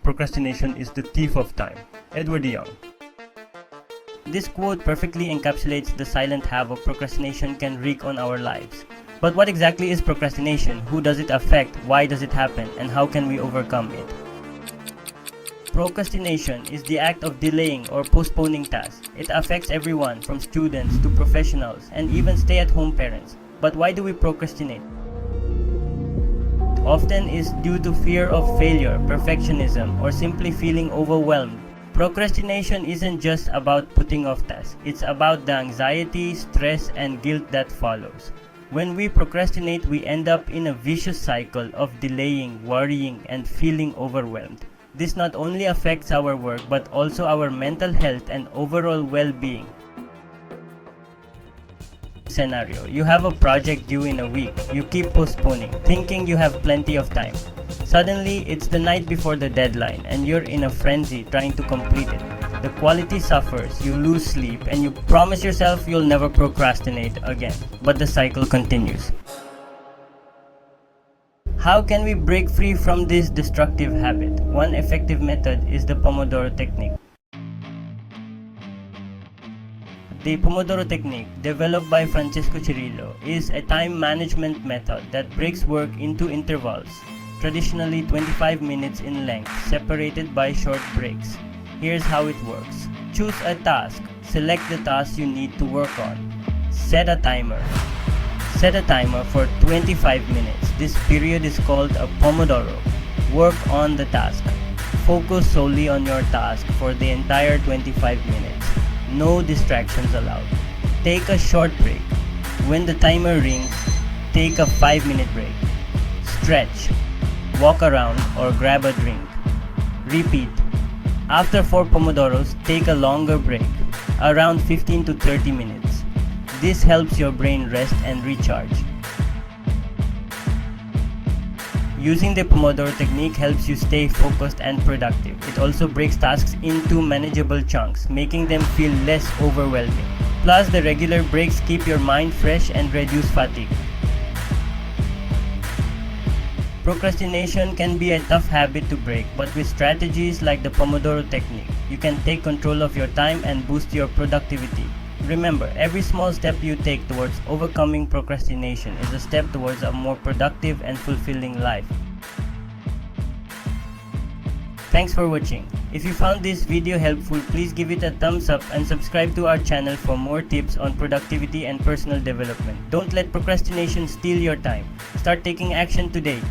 procrastination is the thief of time. Edward Young. This quote perfectly encapsulates the silent havoc procrastination can wreak on our lives. But what exactly is procrastination? Who does it affect? Why does it happen? And how can we overcome it? Procrastination is the act of delaying or postponing tasks. It affects everyone from students to professionals and even stay-at-home parents. But why do we procrastinate? Often is due to fear of failure, perfectionism, or simply feeling overwhelmed. Procrastination isn't just about putting off tasks. It's about the anxiety, stress, and guilt that follows. When we procrastinate, we end up in a vicious cycle of delaying, worrying, and feeling overwhelmed. This not only affects our work but also our mental health and overall well-being. Scenario: you have a project due in a week. You keep postponing, thinking you have plenty of time. Suddenly, it's the night before the deadline and you're in a frenzy trying to complete it. The quality suffers, you lose sleep, and you promise yourself you'll never procrastinate again. But the cycle continues. How can we break free from this destructive habit? One effective method is the Pomodoro technique. The Pomodoro technique, developed by Francesco Cirillo, is a time management method that breaks work into intervals, traditionally 25 minutes in length, separated by short breaks. Here's how it works. Choose a task. Select the task you need to work on. Set a timer. Set a timer for 25 minutes. This period is called a Pomodoro. Work on the task. Focus solely on your task for the entire 25 minutes. No distractions allowed. Take a short break. When the timer rings, take a 5-minute break. Stretch. Walk around or grab a drink. Repeat. After 4 Pomodoros, take a longer break, around 15 to 30 minutes. This helps your brain rest and recharge. Using the Pomodoro technique helps you stay focused and productive. It also breaks tasks into manageable chunks, making them feel less overwhelming. Plus, the regular breaks keep your mind fresh and reduce fatigue. Procrastination can be a tough habit to break, but with strategies like the Pomodoro technique, you can take control of your time and boost your productivity. Remember, every small step you take towards overcoming procrastination is a step towards a more productive and fulfilling life. Thanks for watching. If you found this video helpful, please give it a thumbs up and subscribe to our channel for more tips on productivity and personal development. Don't let procrastination steal your time. Start taking action today.